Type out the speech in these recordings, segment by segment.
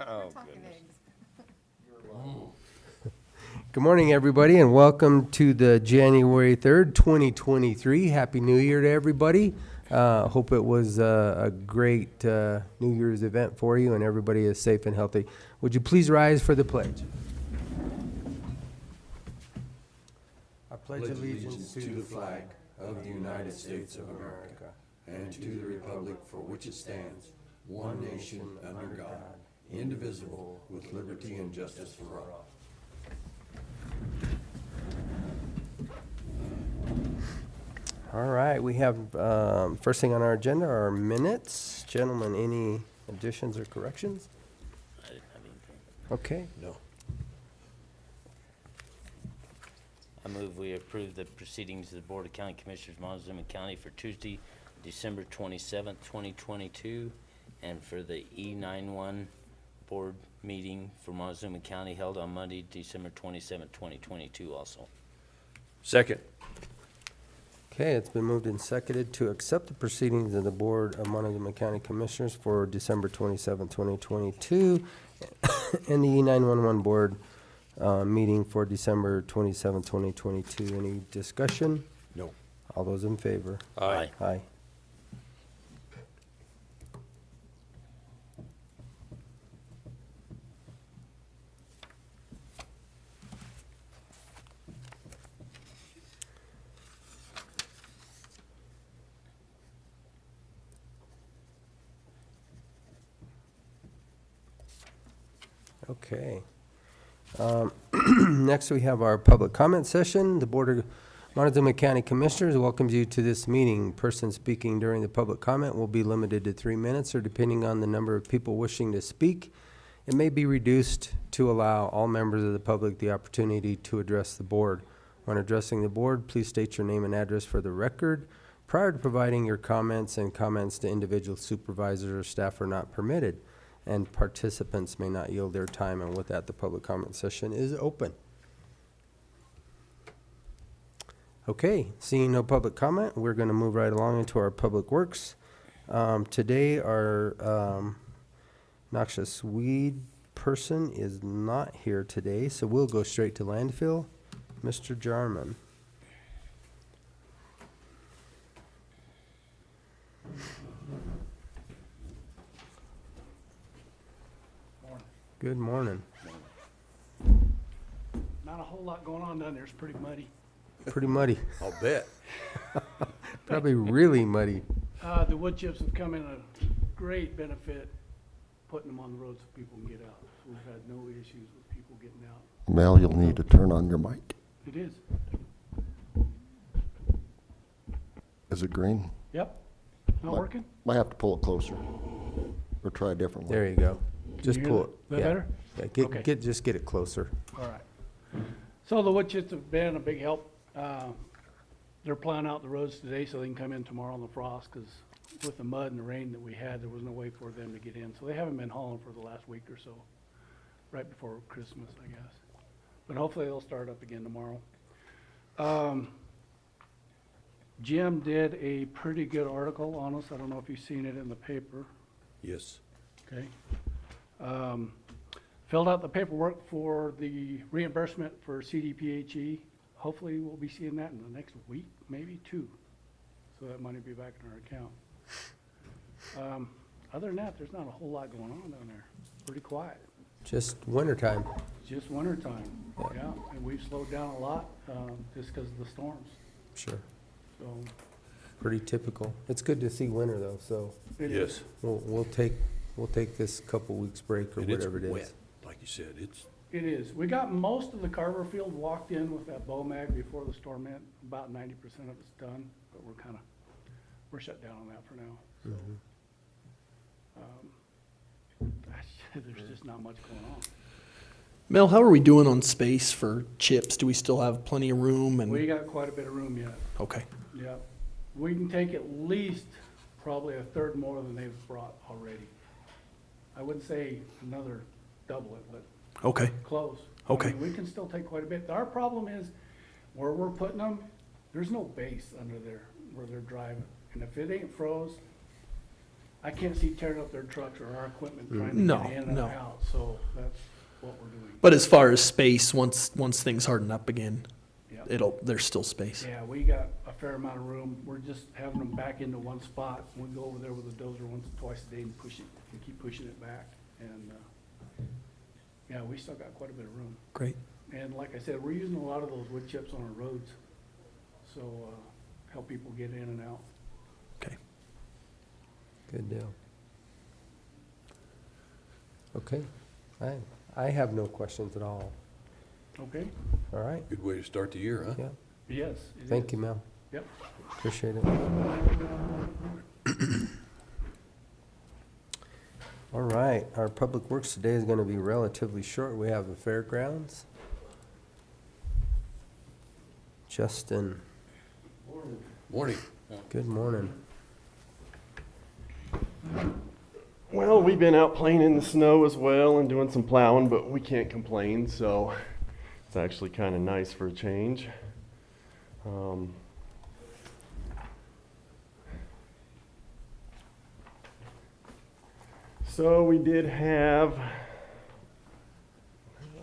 Oh, We're talking goodness. eggs. Good morning, everybody, and welcome to the January 3rd, 2023. Happy New Year to everybody. Hope it was a great New Year's event for you and everybody is safe and healthy. Would you please rise for the pledge? I pledge allegiance to the flag of the United States of America and to the republic for which it stands, one nation under God, indivisible, with liberty and justice for all. All right, we have, first thing on our agenda are minutes. Gentlemen, any additions or corrections? I didn't have anything. Okay, No. I move we approve the proceedings of the Board of County Commissioners, Montezuma County for Tuesday, December 27th, 2022, and for the E91 Board meeting for Montezuma County held on Monday, December 27th, 2022 also. Second. okay, it's been moved and seconded to accept the proceedings of the Board of Montezuma County Commissioners for December 27, 2022, and the E911 Board meeting for December 27, 2022. Any discussion? No. All those in favor? Aye. Aye. Okay. Next, we have our public comment session. The Board of Montezuma County Commissioners welcomes you to this meeting. Person speaking during the public comment will be limited to 3 minutes, or depending on the number of people wishing to speak, it may be reduced to allow all members of the public the opportunity to address the board. When addressing the board, please state your name and address for the record. Prior to providing your comments, and comments to individual supervisors or staff are not permitted, and participants may not yield their time, and with that, the public comment session is open. Okay, seeing no public comment, we're going to move right along into our public works. Today, our noxious weed person is not here today, so we'll go straight to landfill. Mr. Jarmon. Good morning. Not a whole lot going on down there. It's pretty muddy. Pretty muddy. I'll bet. Probably really muddy. The wood chips have come in a great benefit, putting them on the road so people can get out. We've had no issues with people getting out. Mel, you'll need to turn on your mic. It is. Is it green? Yep. Not Might- working? Might have to pull it closer or try a different one. There you go. Can Just you hear pull it. that Yeah. better? Yeah, Okay. just get it closer. All right. So the wood chips have been a big help. They're plowing out the roads today so they can come in tomorrow in the frost, because with the mud and the rain that we had, there was no way for them to get in. So they haven't been hauling for the last week or so, right before Christmas, I guess. But hopefully they'll start up again tomorrow. Jim did a pretty good article on us. I don't know if you've seen it in the paper. Yes. Okay. Filled out the paperwork for the reimbursement for CDPHE. Hopefully, we'll be seeing that in the next week, maybe 2. So that money will be back in our account. Other than that, there's not a whole lot going on down there. Pretty quiet. Just wintertime. It's just winter time, yeah. And we've slowed down a lot, just because of the storms. Sure. So Pretty typical. It's good to see winter though, so it Yes. is. we'll take this couple weeks break or And it's whatever it is. wet, like you said. It's, It is. We got most of the Carver field walked in with that BOMAG before the storm hit. About 90% of it's done, but we're shut down on that for now. Mhm. There's just not much going on. Mel, how are we doing on space for chips? Do we still have plenty of room? We And got quite a bit of room yet. okay, Yeah. We can take at least probably a third more than they've brought already. I wouldn't say another double it, but okay, close. Okay. I mean, we can still take quite a bit. Our problem is where we're putting them, there's no base under there where they're driving. And if it ain't froze, I can't see tearing up their trucks or our equipment trying to No, get in and no. out, so that's what we're doing. But as far as space, once things harden up again, Yeah. there's still space. Yeah, we got a fair amount of room. We're just having them back into one spot. We go over there with a dozer once or twice a day and push it, and keep pushing it back. And, yeah, we still got quite a bit of room. Great. And like I said, we're using a lot of those wood chips on our roads, so, help people get in and out. Okay. Good deal. Okay, I have no questions at all. Okay? All right, Good way to start the year, huh? yeah, Yes. it thank is. you, Mel. Yep. Appreciate it. All right, our public works today is gonna be relatively short. We have the fairgrounds. Justin, Morning. good morning. Well, we've been out playing in the snow as well and doing some plowing, but we can't complain, so it's actually kind of nice for a change. So we did have,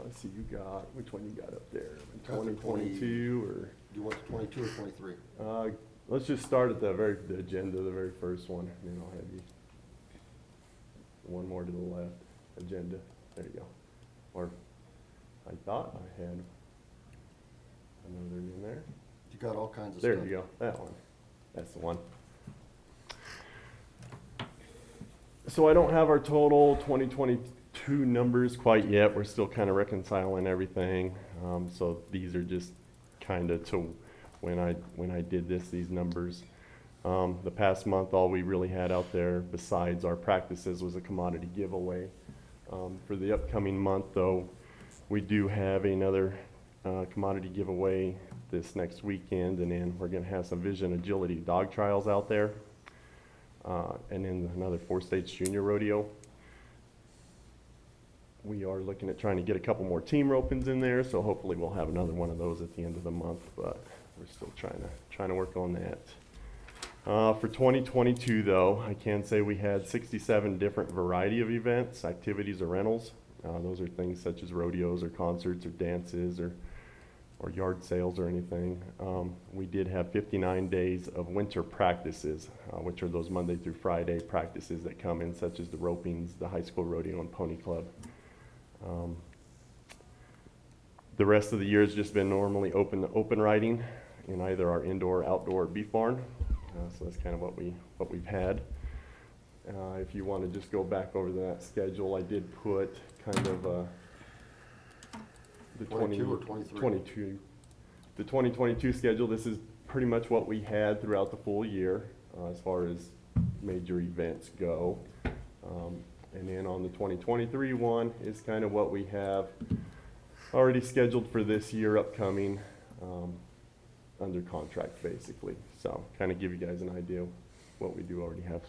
let's see, which one you got up there? Got the 2022 or? Do you want the 22 or 23? Let's just start at the agenda, the very first one, and then I'll have you. One more to the left, agenda, there you go. Or, I thought I had another in there. You got all kinds of stuff. There you go, that one, that's the one. So I don't have our total 2022 numbers quite yet, we're still kind of reconciling everything. So these are just kind of to when I did these numbers. The past month, all we really had out there besides our practices was a commodity giveaway. For the upcoming month, though, we do have another commodity giveaway this next weekend, and then we're going to have some vision agility dog trials out there, and then another 4-stage junior rodeo. We are looking at trying to get a couple more team ropings in there, so hopefully we'll have another one of those at the end of the month, but we're still trying to work on that. For 2022, though, I can say we had 67 different variety of events, activities, or rentals. Those are things such as rodeos or concerts or dances or yard sales or anything. We did have 59 days of winter practices, which are those Monday through Friday practices that come in, such as the ropings, the high school rodeo, and pony club. The rest of the year has just been normally open riding in either our indoor or outdoor beef barn. So that's kind of what we've had. If you want to just go back over that schedule, I did put kind of the 22 or 23? 22. The 2022 schedule, this is pretty much what we had throughout the full year as far as major events go. And then on the 2023 one is kind of what we have already scheduled for this year upcoming, under contract basically. So kind of give you guys an idea of what we do already have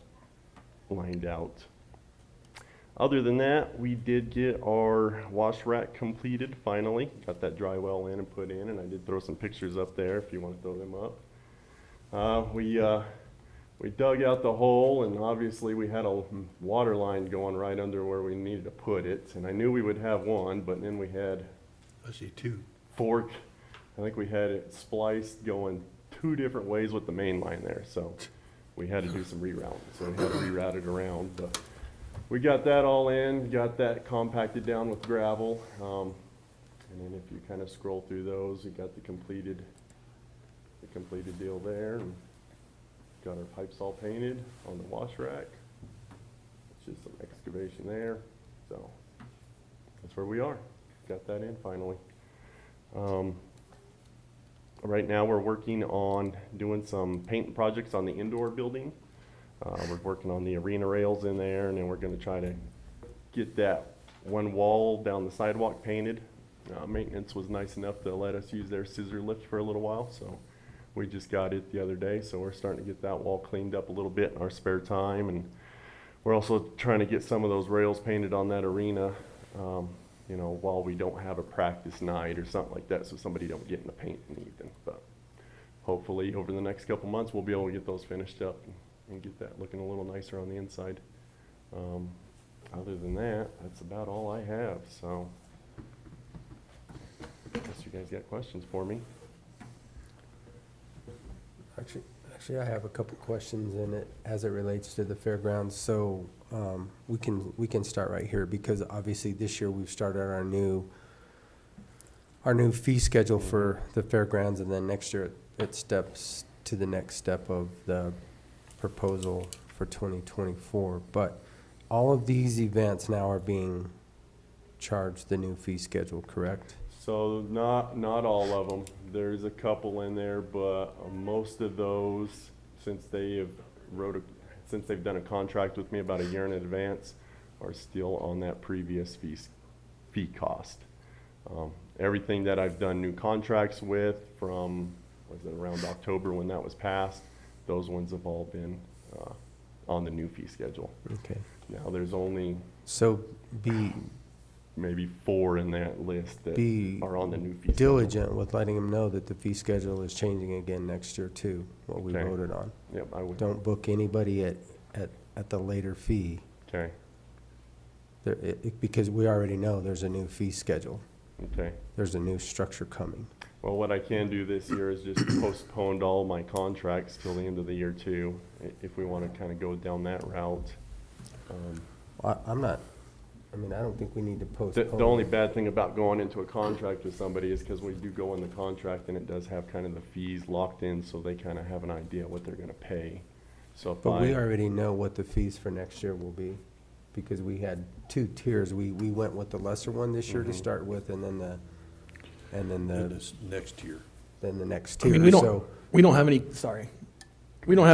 lined out. Other than that, we did get our wash rack completed finally. Got that dry well in and put in, and I did throw some pictures up there if you want to throw them up. We dug out the hole, and obviously we had a water line going right under where we needed to put it. And I knew we would have one, but then we had I see two. fork. I think we had it spliced going 2 different ways with the main line there. So we had to do some rerouting. So we had to reroute it around. But we got that all in, got that compacted down with gravel. And then if you kind of scroll through those, you got the completed deal there. And got our pipes all painted on the wash rack. It's just some excavation there. So that's where we are. Got that in finally. Right now we're working on doing some paint projects on the indoor building. We're working on the arena rails in there, and then we're going to try to get that one wall down the sidewalk painted. Maintenance was nice enough to let us use their scissor lift for a little while, so we just got it the other day. So we're starting to get that wall cleaned up a little bit in our spare time, and we're also trying to get some of those rails painted on that arena, you know, while we don't have a practice night or something like that, so somebody don't get in the paint in the evening. But hopefully over the next couple months we'll be able to get those finished up and and get that looking a little nicer on the inside. Other than that, that's about all I have, so. Unless you guys got questions for me. Actually, I have a couple questions in it as it relates to the fairgrounds. So we can start right here because obviously this year we've started our new fee schedule for the fairgrounds, and then next year it steps to the next step of the proposal for 2024. But all of these events now are being charged the new fee schedule, correct? So not all of them. There's a couple in there, but most of those, since they've done a contract with me about a year in advance, are still on that previous fee cost. Everything that I've done new contracts with from, was it around October when that was passed, those ones have all been on the new fee schedule. Okay. Now, there's only So be maybe 4 in that list that are on the new fee schedule. diligent with letting them know that the fee schedule is changing again next year too, what we Okay. voted on. Yep, I would. Don't book anybody at the later fee. Okay, Because we already know there's a new fee schedule. okay. There's a new structure coming. Well, what I can do this year is just postpone all my contracts till the end of the year too, if we want to kind of go down that route. I don't think we need to The postpone. only bad thing about going into a contract with somebody is because we do go in the contract and it does have kind of the fees locked in, so they kind of have an idea what they're gonna pay. So if But we I, already know what the fees for next year will be, because we had 2 tiers. We went with the lesser one this year to Mhm. start with, and then the This next year. next I mean, tier. we So we don't have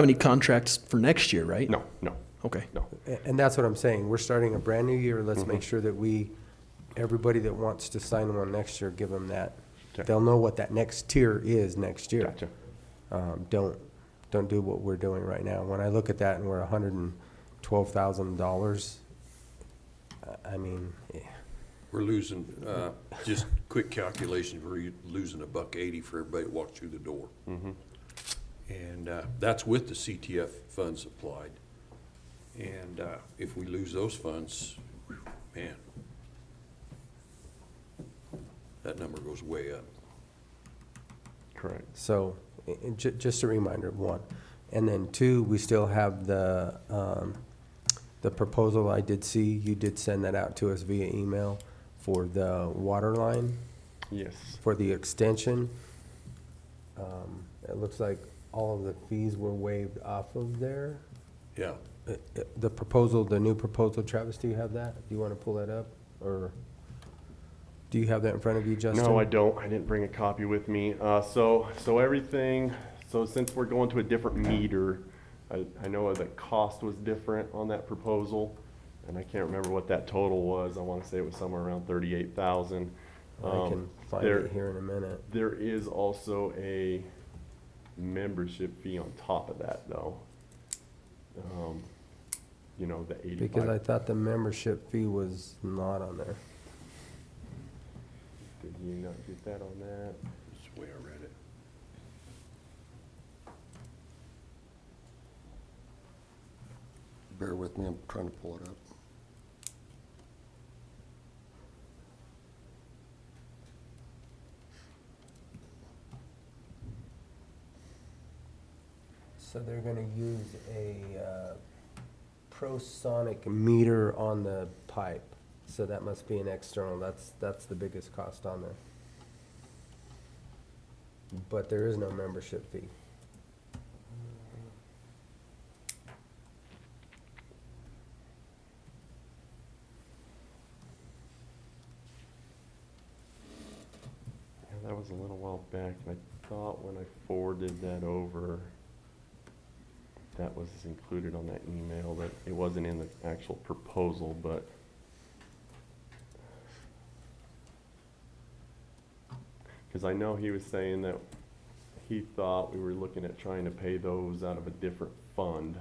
any contracts for next year, right? no, Okay. no. And that's what I'm saying. We're starting a brand new year. Let's make Mhm. sure that everybody that wants to sign one next year, give them that. Okay. They'll know what that next tier is next year. Gotcha. Don't do what we're doing right now. When I look at that and we're $112,000, I mean, We're losing, just quick calculation, we're losing $1.80 for everybody that walks through the door. Mm-hmm. And that's with the CTF funds applied. And if we lose those funds, man, that number goes way up. Correct. so just a reminder, 1. And then 2, we still have the proposal I did see. You did send that out to us via email for the water line, Yes. for the extension. It looks like all of the fees were waived off of there. Yeah. The new proposal, Travis, do you have that? Do you want to pull that up? Or do you have that in front of you, Justin? No, I don't. I didn't bring a copy with me. So everything, so since we're going to a different meter, I know the cost was different on that proposal, and I can't remember what that total was. I want to say it was somewhere around 38,000. I can find it here in a minute. There is also a membership fee on top of that, though. You know, the 85. Because I thought the membership fee was not on there. Did you not get that on that? That's the way I read it. Bear with me, I'm trying to pull it up. So they're gonna use a prosonic meter on the pipe. So that must be an external. That's the biggest cost on there. But there is no membership fee. Yeah, that was a little while back, and I thought when I forwarded that over, that was included on that email, that it wasn't in the actual proposal, but because I know he was saying that he thought we were looking at trying to pay those out of a different fund.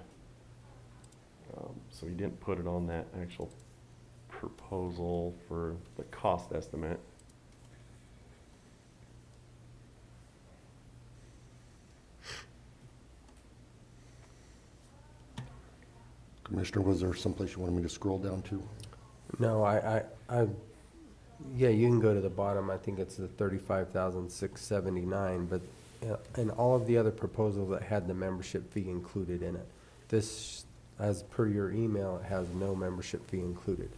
So he didn't put it on that actual proposal for the cost estimate. Commissioner, was there someplace you wanted me to scroll down to? No, yeah, you can go to the bottom. I think it's the 35,679, but, and all of the other proposals that had the membership fee included in it. This, as per your email, it has no membership fee included.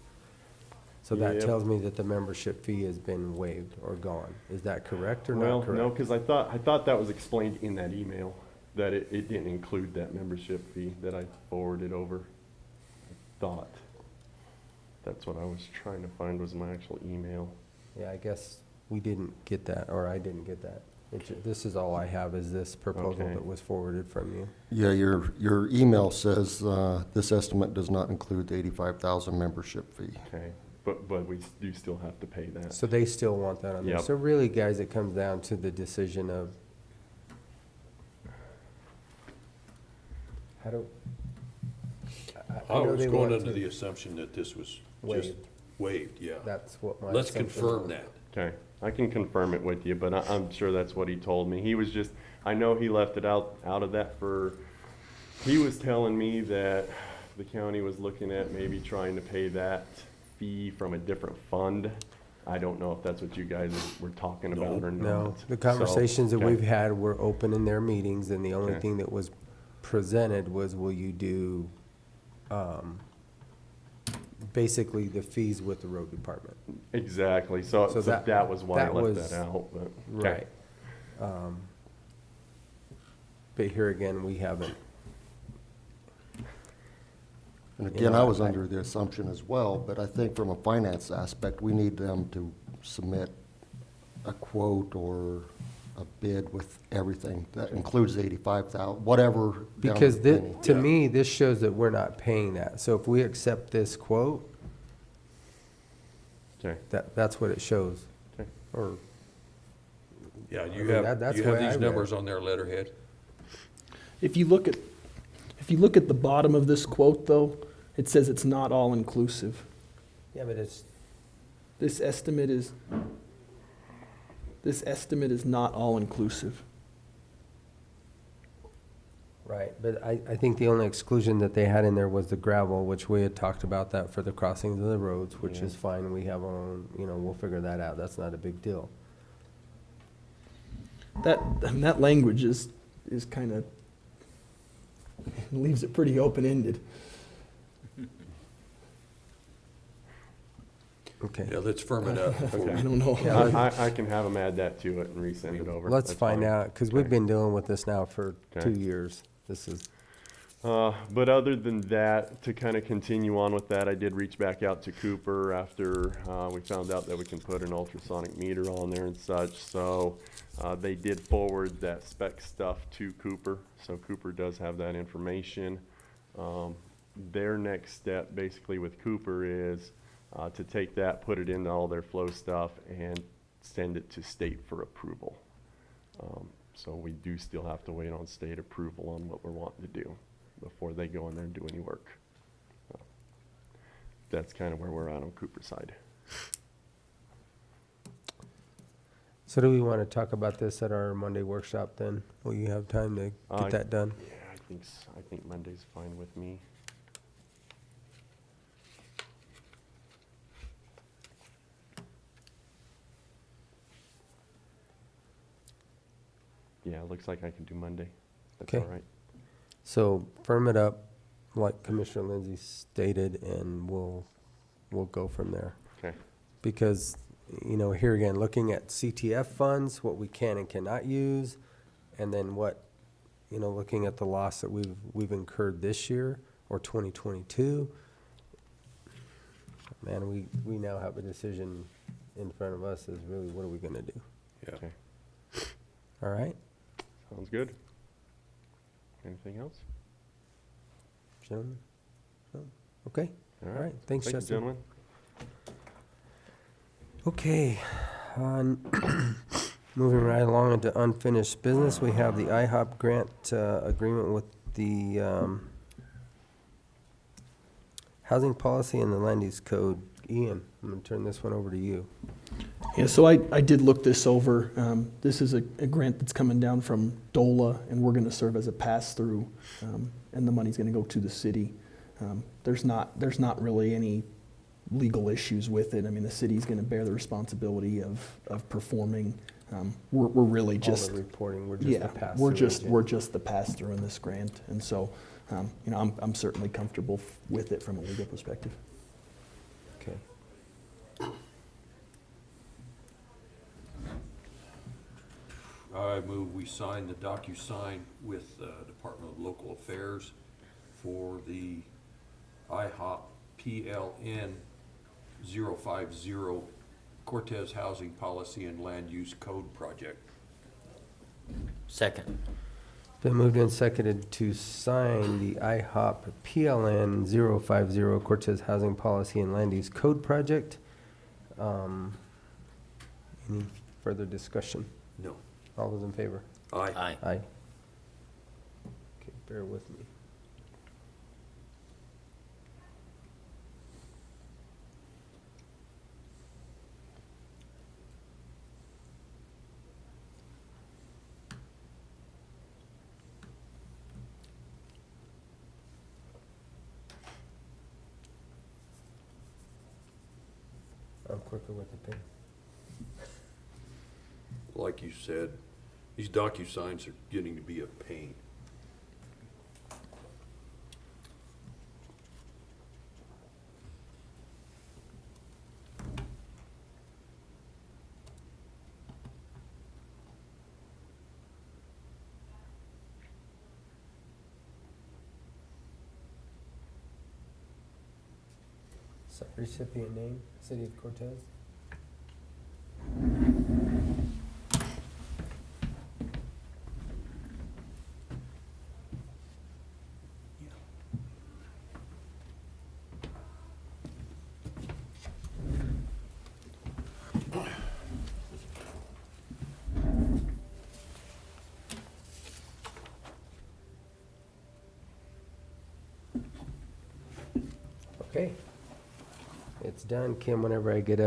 So that Yep. tells me that the membership fee has been waived or gone. Is that correct or Well, not correct? no, because I thought that was explained in that email, that it didn't include that membership fee that I forwarded over. I thought. That's what I was trying to find was my actual email. Yeah, I guess we didn't get that, or I didn't get that. This is all I have, is this proposal Okay. that was forwarded from you. Yeah, your email says, this estimate does not include the 85,000 membership fee. Okay, but we do still have to pay that. So they still want that on there. Yep. So really, guys, it comes down to the decision of how do. I know was they going want under to- the assumption that this was just Waived. waived, yeah. That's what my. Let's assumption confirm was. that. Okay, I can confirm it with you, but I'm sure that's what he told me. He was just, I know he left it out of that for, he was telling me that the county was looking at maybe trying to pay that fee from a different fund. I don't know if that's what you guys were talking about or not. No, the So, conversations that okay. we've had were open in their meetings, and the only Okay. thing that was presented was, will you do, basically the fees with the road department? Exactly, so So that was why I that left was- that out, but. okay. Right. But here again, we haven't, And You again, know, I was I- under the assumption as well, but I think from a finance aspect, we need them to submit a quote or a bid with everything. That includes the 85,000, whatever. down because to the penny. to Yeah. me, this shows that we're not paying that. So if we accept this quote, Okay, that's what it shows. okay. Or, Yeah, I you mean, have, that's you the have way I these read numbers it. on their letterhead? If you look at the bottom of this quote, though, it says it's not all inclusive. yeah, but it's, This estimate is not all inclusive. right, but I think the only exclusion that they had in there was the gravel, which we had talked about that for the crossings of the roads, which Yeah. is fine. We have our own, we'll figure that out. That's not a big deal. That language is kind of, leaves it pretty open-ended. Okay. Yeah, let's firm it up before Okay. I don't know. Yeah, I can have them add that to it and resend it over. Let's That's find fine. out, because we've Okay. been dealing with this now for Okay. 2 years. This is, But other than that, to kind of continue on with that, I did reach back out to Cooper after we found out that we can put an ultrasonic meter on there and such. So they did forward that spec stuff to Cooper, so Cooper does have that information. Their next step basically with Cooper is to take that, put it into all their flow stuff, and send it to state for approval. So we do still have to wait on state approval on what we're wanting to do before they go in there and do any work. That's kind of where we're at on Cooper's side. so do we want to talk about this at our Monday workshop then? Will you have time to get that done? Yeah, I think Monday's fine with me. Yeah, it looks like I can do Monday. That's all Okay. right. So firm it up, like Commissioner Lindsay stated, and we'll go from there. Okay. Because, here again, looking at CTF funds, what we can and cannot use, and then what, looking at the loss that we've incurred this year, or 2022, man, we now have a decision in front of us, is really, what are we gonna do? Yeah. Okay. All right, Sounds good. Anything else? gentlemen? No? Okay, All all right, thanks, Thank you, Justin. gentlemen. Okay, moving right along into unfinished business, we have the IHOP grant agreement with the housing policy and the land use code. Ian, I'm gonna turn this one over to you. Yeah, so I did look this over. This is a grant that's coming down from DOLA, and we're going to serve as a pass-through, and the money's going to go to the city. There's not really any legal issues with it. I mean, the city's gonna bear the responsibility of performing. We're really All just, the reporting, we're just the yeah, pass-through we're agent. just the pass-through in this grant. And so, you know, I'm certainly comfortable with it from a legal perspective. Okay. I move we sign the DocuSign with Department of Local Affairs for the IHOP PLN 050 Cortez Housing Policy and Land Use Code Project. Second. Been moved and seconded to sign the IHOP PLN 050 Cortez Housing Policy and Land Use Code Project. Any further discussion? No. All those in favor? Aye. Aye. Aye. Okay, bear with me. I'm quicker with the pen. Like you said, these DocuSigns are getting to be a pain. Recipient name, City of Cortez? Okay. It's done. Kim, whenever I get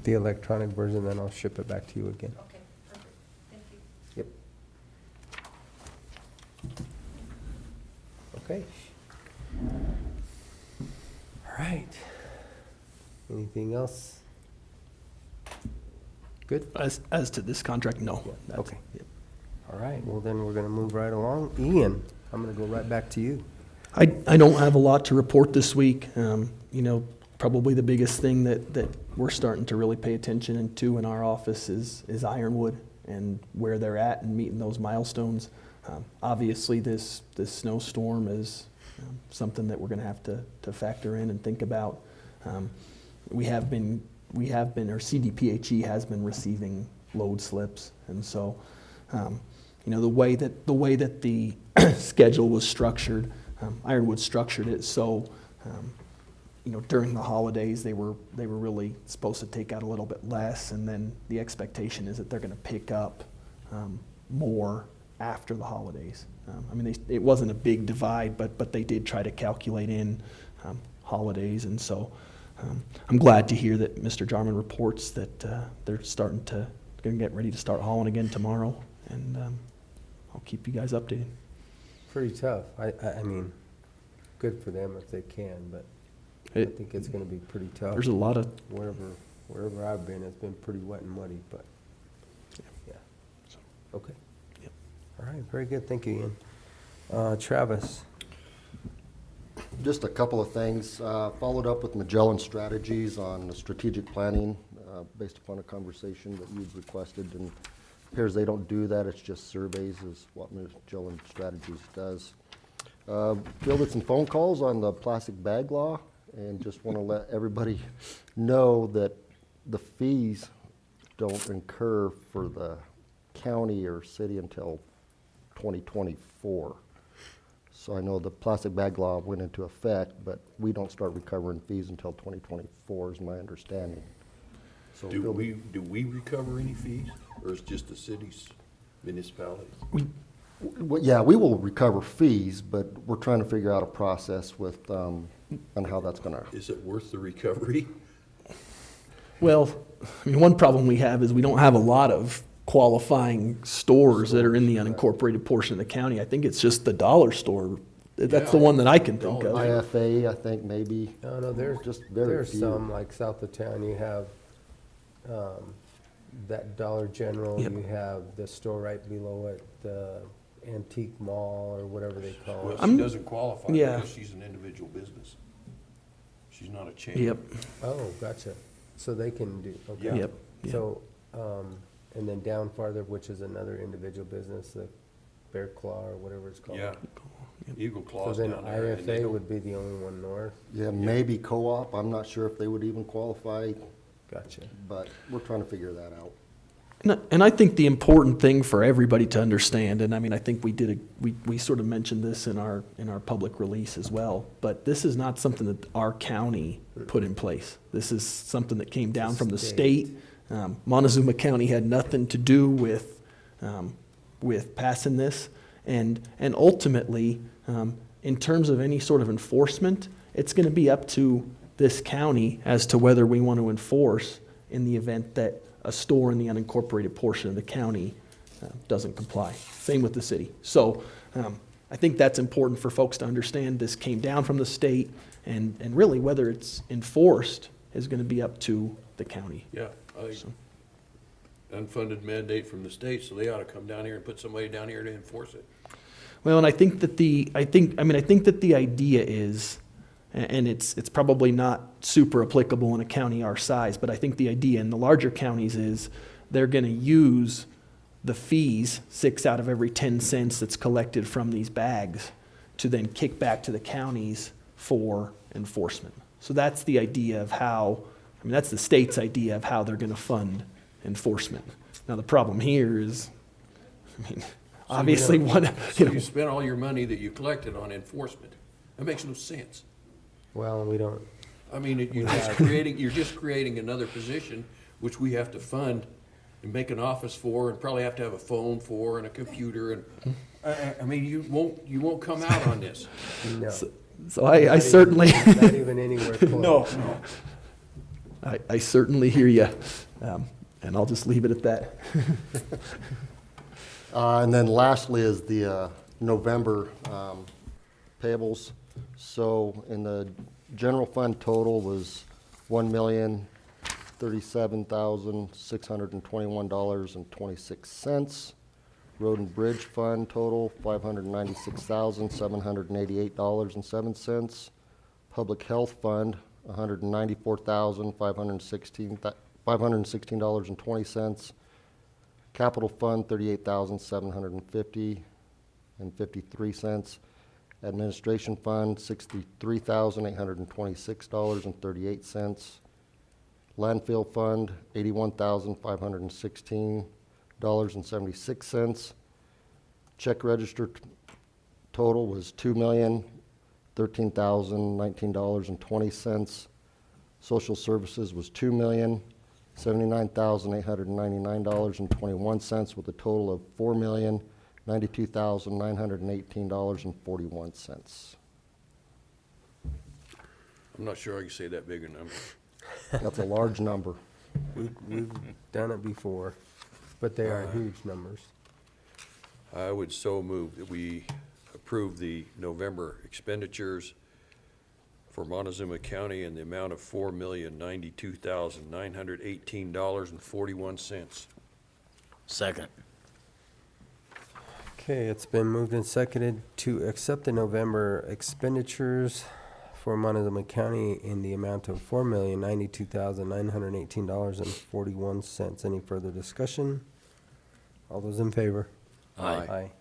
the electronic version, then I'll ship it back to you again. Okay, perfect. Thank you. Yep. Okay. All right. Anything else? Good? As to this contract, no. Yeah, That's- okay. yep. All right, well then we're gonna move right along. Ian, I'm gonna go right back to you. I don't have a lot to report this week. You know, probably the biggest thing that we're starting to really pay attention to in our office is Ironwood and where they're at and meeting those milestones. Obviously, this snowstorm is something that we're going to have to factor in and think about. We have been, or CDPHE has been receiving load slips, and so, you know, the way that the schedule was structured, Ironwood structured it so, you know, during the holidays, they were really supposed to take out a little bit less, and then the expectation is that they're going to pick up more after the holidays. I mean, it wasn't a big divide, but they did try to calculate in holidays, and so I'm glad to hear that Mr. Jarmon reports that they're going to get ready to start hauling again tomorrow, and I'll keep you guys updated. Pretty tough. I mean, good for them if they can, but I think it's gonna be pretty tough. There's a lot of, Wherever I've been, it's been pretty wet and muddy, but, yeah. Okay. Yep. All right, very good. Thank you, Ian. Travis? Just a couple of things. Followed up with Magellan Strategies on the strategic planning based upon a conversation that you'd requested, and appears they don't do that. It's just surveys is what Magellan Strategies does. Fielded some phone calls on the plastic bag law, and just want to let everybody know that the fees don't incur for the county or city until 2024. So I know the plastic bag law went into effect, but we don't start recovering fees until 2024 is my understanding. So Do we recover any fees, or is just the cities, municipalities? Yeah, we will recover fees, but we're trying to figure out a process with, on how that's gonna. Is it worth the recovery? well, I mean, one problem we have is we don't have a lot of qualifying stores that are in the unincorporated portion of the county. I think it's just the dollar store That's the one that I can think of. IFA, I think maybe, No, there's, just very there's few. some, like south of town, you have, that Dollar General, Yep. you have the store right below it, the Antique Mall, or whatever they call Well, it. she doesn't qualify yeah. because she's an individual business. She's not a chain. Yep, Oh, gotcha. So they can do, okay. yep, yep. So, and then down farther, which is another individual business, the Bear Claw or whatever it's called. Yeah. Eagle So Claw's then down there. and they IFA don't- would be the only one north? yeah, maybe co-op, I'm not sure if they would even qualify, Gotcha. but we're trying to figure that out. And I think the important thing for everybody to understand, and I mean, I think we sort of mentioned this in our public release as well, but this is not something that our county put in place. This is something that came down from the state. Montezuma County had nothing to do with passing this. And ultimately, in terms of any sort of enforcement, it's gonna be up to this county as to whether we want to enforce in the event that a store in the unincorporated portion of the county doesn't comply. Same with the city. So I think that's important for folks to understand. This came down from the state, and really whether it's enforced is going to be up to the county. Yeah, unfunded mandate from the state, so they ought to come down here and put somebody down here to enforce it. Well, and I think that the idea is, and it's probably not super applicable in a county our size, but I think the idea in the larger counties is they're gonna use the fees, 6 out of every 10 cents that's collected from these bags, to then kick back to the counties for enforcement. So that's the idea of how, that's the state's idea of how they're gonna fund enforcement. Now, the problem here is, obviously, So you spent all your money that you collected on enforcement. That makes no sense. Well, we don't, I mean, you're just creating another position, which we have to fund and make an office for, and probably have to have a phone for, and a computer, and, I mean, you won't come out on this. no. So I certainly, Not even anywhere close. I certainly hear you, and I'll just leave it at that. And then lastly is the November payables. So in the general fund total was $1,037,621.26. Road and Bridge Fund total, $596,788.07. Public Health Fund, $194,516.20. Capital Fund, $38,750.53. Administration Fund, $63,826.38. Landfill Fund, $81,516.76. Check register total was $2,013,019.20. Social Services was $2,079,899.21, with a total of $4,092,918.41. I'm not sure I can say that big a number. That's a large number. We've done it before, but they are huge numbers. I would so move that we approve the November expenditures for Montezuma County in the amount of $4,092,918.41. Second. Okay, it's been moved and seconded to accept the November expenditures for Montezuma County in the amount of $4,092,918.41. Any further discussion? All those in favor? Aye. Aye.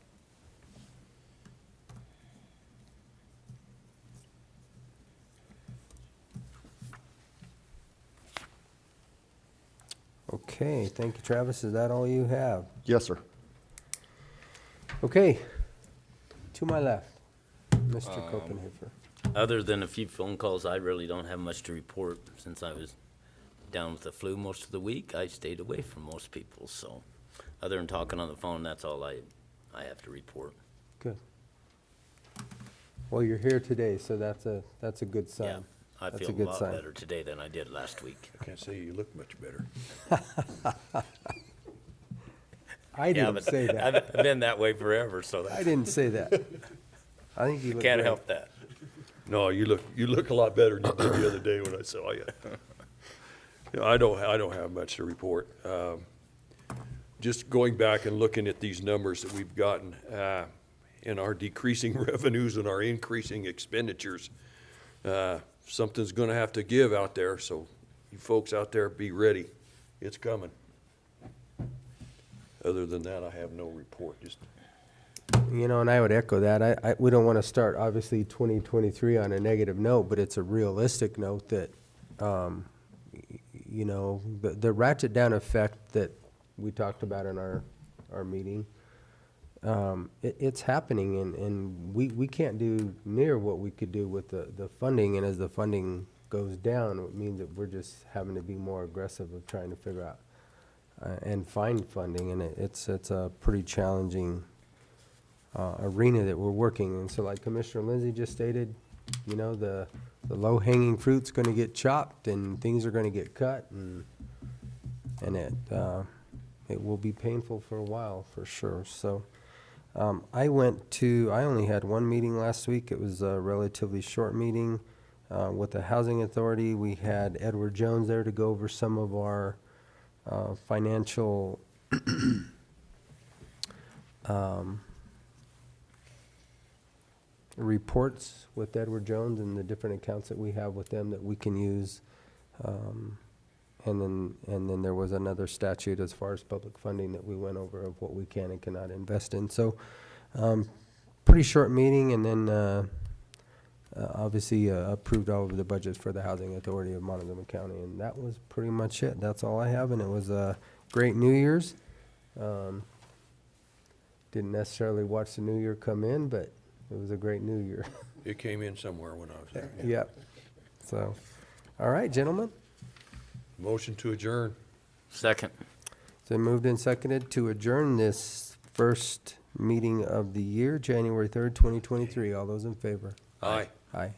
Okay, thank you, Travis. Is that all you have? Yes, sir. Okay, to my left, Mr. Copenhaver. Other than a few phone calls, I really don't have much to report. Since I was down with the flu most of the week, I stayed away from most people, so other than talking on the phone, that's all I have to report. Good. Well, you're here today, so that's a good sign. Yeah, I That's a feel a good lot sign. better today than I did last week. I can't say you look much better. I didn't say that. I've been that way forever, so I that's, didn't say that. I think you look Can't great. help that. No, you look a lot better than you did the other day when I saw you. You know, I don't have much to report. Just going back and looking at these numbers that we've gotten, in our decreasing revenues and our increasing expenditures, something's gonna have to give out there, so you folks out there, be ready. It's coming. Other than that, I have no report, just You know, and I would echo that. We don't want to start, obviously, 2023 on a negative note, but it's a realistic note that, you know, the ratchet down effect that we talked about in our meeting, it's happening, and we can't do near what we could do with the funding, and as the funding goes down, it means that we're just having to be more aggressive of trying to figure out and find funding, and it's a pretty challenging arena that we're working in. So like Commissioner Lindsay just stated, you know, the low-hanging fruit's gonna get chopped and things are gonna get cut, and it will be painful for a while, for sure. So I only had one meeting last week. It was a relatively short meeting with the Housing Authority. We had Edward Jones there to go over some of our financial reports with Edward Jones and the different accounts that we have with them that we can use. And then there was another statute as far as public funding that we went over of what we can and cannot invest in. So, pretty short meeting, and then obviously approved all of the budgets for the Housing Authority of Montezuma County, and that was pretty much it. That's all I have, and it was a great New Year's. Didn't necessarily watch the New Year come in, but it was a great New Year. it came in somewhere when I was there. Yep. So, all right, gentlemen. Motion to adjourn. Second. So moved and seconded to adjourn this first meeting of the year, January 3rd, 2023. All those in favor? Aye. Aye.